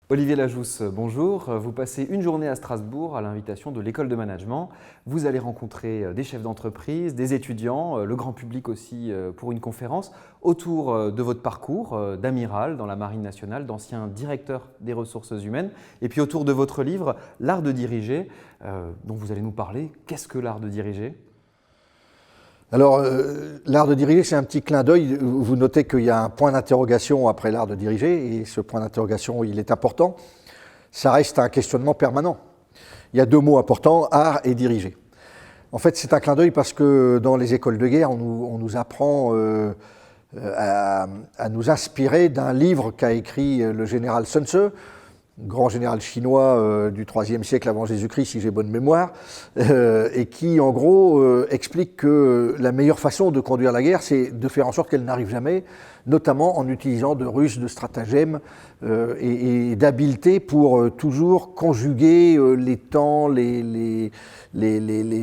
Olivier Lajousse, bonjour. Vous passez une journée à Strasbourg à l'invitation de l'école de management. Vous allez rencontrer des chefs d'entreprise, des étudiants, le grand public aussi pour une conférence autour de votre parcours d'amiral dans la Marine nationale, d'ancien directeur des ressources humaines, et puis autour de votre livre « L'art de diriger » dont vous allez nous parler. Qu'est-ce que l'art de diriger ? Alors, l'art de diriger, c'est un petit clin d'œil. Vous notez qu'il y a un point d'interrogation après l'art de diriger, et ce point d'interrogation, il est important. Ça reste un questionnement permanent. Il y a deux mots importants, art et diriger. En fait, c'est un clin d'œil parce que dans les écoles de guerre, on nous apprend à nous inspirer d'un livre qu'a écrit le général Sun Tzu, grand général chinois du IIIe siècle avant Jésus-Christ, si j'ai bonne mémoire, et qui, en gros, explique que la meilleure façon de conduire la guerre, c'est de faire en sorte qu'elle n'arrive jamais, notamment en utilisant de ruses, de stratagèmes et d'habiletés pour toujours conjuguer les temps, les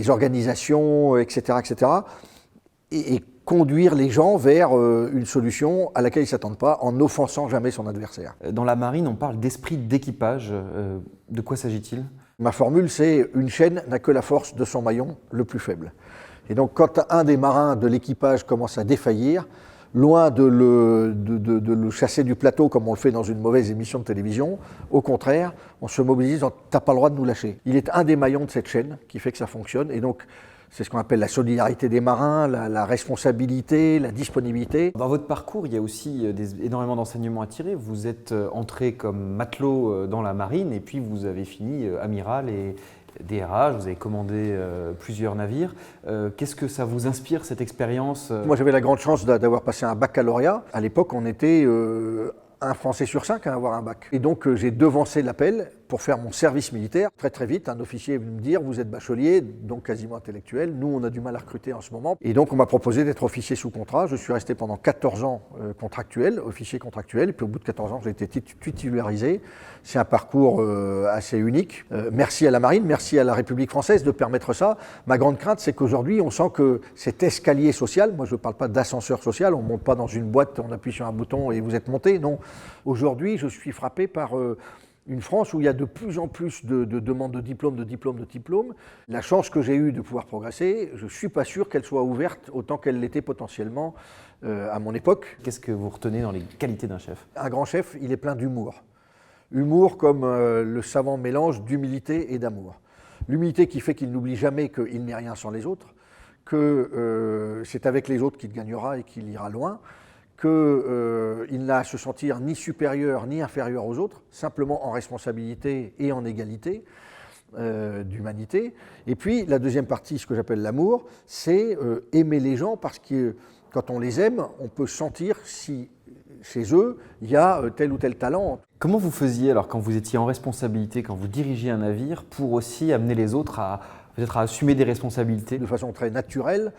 organisations, etc., etc., et conduire les gens vers une solution à laquelle ils ne s'attendent pas en n'offensant jamais son adversaire. Dans la marine, on parle d'esprit d'équipage. De quoi s'agit-il ? Ma formule, c'est « une chaîne n'a que la force de son maillon le plus faible ». Et donc, quand un des marins de l'équipage commence à défaillir, loin de le chasser du plateau comme on le fait dans une mauvaise émission de télévision, au contraire, on se mobilise en « t'as pas le droit de nous lâcher ». Il est un des maillons de cette chaîne qui fait que ça fonctionne. Et donc, c'est ce qu'on appelle la solidarité des marins, la responsabilité, la disponibilité. Dans votre parcours, il y a aussi énormément d'enseignements à tirer. Vous êtes entré comme matelot dans la marine et puis vous avez fini amiral et DRH, vous avez commandé plusieurs navires. Qu'est-ce que ça vous inspire, cette expérience ? Moi, j'avais la grande chance d'avoir passé un baccalauréat. À l'époque, on était un Français sur 5 à avoir un bac. Et donc, j'ai devancé l'appel pour faire mon service militaire. Très très vite, un officier est venu me dire « vous êtes bachelier, donc quasiment intellectuel, nous on a du mal à recruter en ce moment ». Et donc on m'a proposé d'être officier sous contrat. Je suis resté pendant 14 ans contractuel, officier contractuel, et puis au bout de 14 ans j'ai été titularisé. C'est un parcours assez unique. Merci à la Marine, merci à la République française de permettre ça. Ma grande crainte, c'est qu'aujourd'hui on sent que cet escalier social, moi je ne parle pas d'ascenseur social, on ne monte pas dans une boîte, on appuie sur un bouton et vous êtes monté, non. Aujourd'hui je suis frappé par une France où il y a de plus en plus de demandes de diplômes. La chance que j'ai eue de pouvoir progresser, je ne suis pas sûr qu'elle soit ouverte autant qu'elle l'était potentiellement à mon époque. Qu'est-ce que vous retenez dans les qualités d'un chef ? Un grand chef, il est plein d'humour. Humour comme le savant mélange d'humilité et d'amour. L'humilité qui fait qu'il n'oublie jamais qu'il n'est rien sans les autres, que c'est avec les autres qu'il gagnera et qu'il ira loin, qu'il n'a à se sentir ni supérieur ni inférieur aux autres, simplement en responsabilité et en égalité d'humanité. Et puis la deuxième partie, ce que j'appelle l'amour, c'est aimer les gens parce que quand on les aime, on peut sentir si chez eux, il y a tel ou tel talent. Comment vous faisiez alors quand vous étiez en responsabilité, quand vous dirigiez un navire, pour aussi amener les autres à peut-être à assumer des responsabilités ? De façon très naturelle.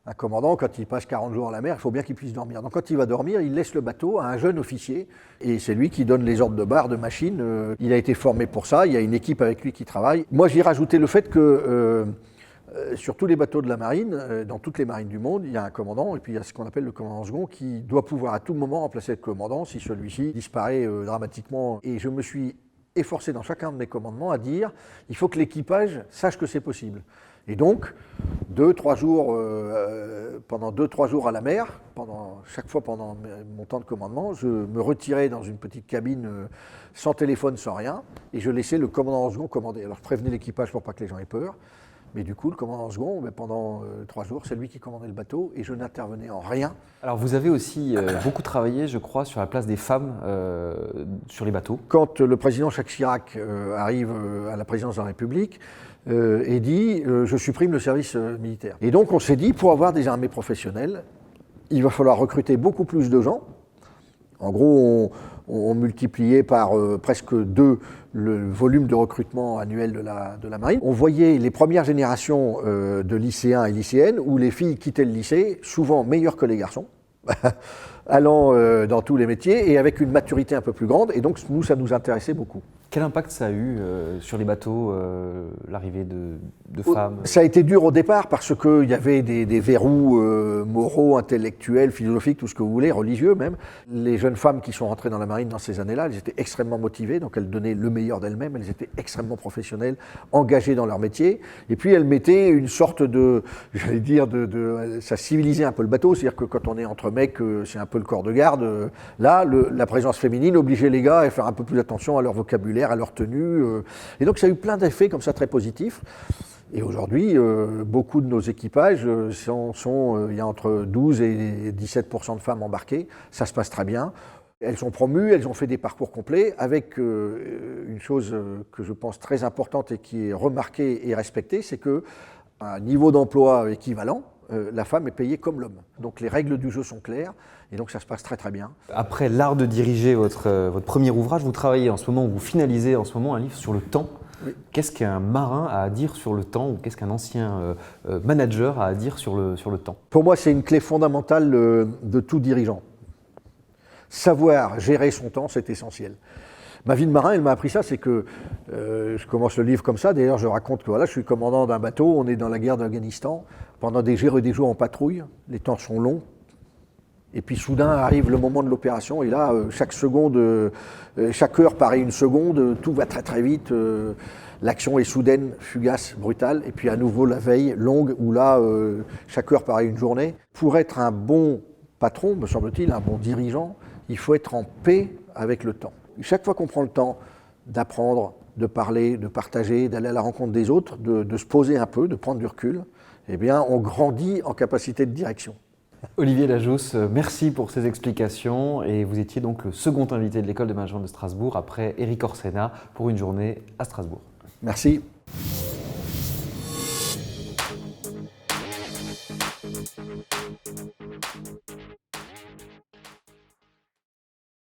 Un commandant, quand il passe 40 jours à la mer, il faut bien qu'il puisse dormir. Donc quand il va dormir, il laisse le bateau à un jeune officier et c'est lui qui donne les ordres de barre, de machine. Il a été formé pour ça, il y a une équipe avec lui qui travaille. Moi, j'y rajoutais le fait que sur tous les bateaux de la marine, dans toutes les marines du monde, il y a un commandant et puis il y a ce qu'on appelle le commandant second qui doit pouvoir à tout moment remplacer le commandant si celui-ci disparaît dramatiquement. Et je me suis efforcé dans chacun de mes commandements à dire il faut que l'équipage sache que c'est possible. Et donc, pendant 2-3 jours à la mer, chaque fois pendant mon temps de commandement, je me retirais dans une petite cabine sans téléphone, sans rien, et je laissais le commandant en second commander. Alors je prévenais l'équipage pour pas que les gens aient peur, mais du coup, le commandant en second, pendant 3 jours, c'est lui qui commandait le bateau, et je n'intervenais en rien. Alors vous avez aussi beaucoup travaillé, je crois, sur la place des femmes sur les bateaux. Quand le président Jacques Chirac arrive à la présidence de la République, et dit je supprime le service militaire. Et donc on s'est dit pour avoir des armées professionnelles, il va falloir recruter beaucoup plus de gens. En gros, on multipliait par presque 2 le volume de recrutement annuel de la marine. On voyait les premières générations de lycéens et lycéennes où les filles quittaient le lycée, souvent meilleures que les garçons, allant dans tous les métiers et avec une maturité un peu plus grande. Et donc nous, ça nous intéressait beaucoup. Quel impact ça a eu sur les bateaux, l'arrivée de femmes? Ça a été dur au départ parce qu'il y avait des verrous moraux, intellectuels, philosophiques, tout ce que vous voulez, religieux même. Les jeunes femmes qui sont rentrées dans la marine dans ces années-là, elles étaient extrêmement motivées, donc elles donnaient le meilleur d'elles-mêmes, elles étaient extrêmement professionnelles, engagées dans leur métier. Et puis elles mettaient une sorte de, j'allais dire, ça civilisait un peu le bateau, c'est-à-dire que quand on est entre mecs, c'est un peu le corps de garde. Là, la présence féminine obligeait les gars à faire un peu plus attention à leur vocabulaire, à leur tenue. Et donc ça a eu plein d'effets comme ça très positifs. Et aujourd'hui, beaucoup de nos équipages il y a entre 12 et 17% de femmes embarquées. Ça se passe très bien. Elles sont promues, elles ont fait des parcours complets avec une chose que je pense très importante et qui est remarquée et respectée, c'est qu'à un niveau d'emploi équivalent, la femme est payée comme l'homme. Donc les règles du jeu sont claires et donc ça se passe très très bien. Après l'art de diriger votre premier ouvrage, vous travaillez en ce moment, vous finalisez en ce moment un livre sur le temps. Oui. Qu'est-ce qu'un marin a à dire sur le temps ou qu'est-ce qu'un ancien manager a à dire sur le temps? Pour moi, c'est une clé fondamentale de tout dirigeant. Savoir gérer son temps, c'est essentiel. Ma vie de marin, elle m'a appris ça, c'est que je commence le livre comme ça. D'ailleurs, je raconte que voilà, je suis commandant d'un bateau, on est dans la guerre d'Afghanistan, pendant des jours et des jours en patrouille, les temps sont longs. Et puis soudain arrive le moment de l'opération, et là, chaque seconde, chaque heure paraît une seconde, tout va très très vite, l'action est soudaine, fugace, brutale, et puis à nouveau la veille longue, où là, chaque heure paraît une journée. Pour être un bon patron, me semble-t-il, un bon dirigeant, il faut être en paix avec le temps. Chaque fois qu'on prend le temps d'apprendre, de parler, de partager, d'aller à la rencontre des autres, de se poser un peu, de prendre du recul, eh bien, on grandit en capacité de direction. Olivier Lajousse, merci pour ces explications et vous étiez donc le second invité de l'École de management de Strasbourg après Éric Orsena pour une journée à Strasbourg. Merci.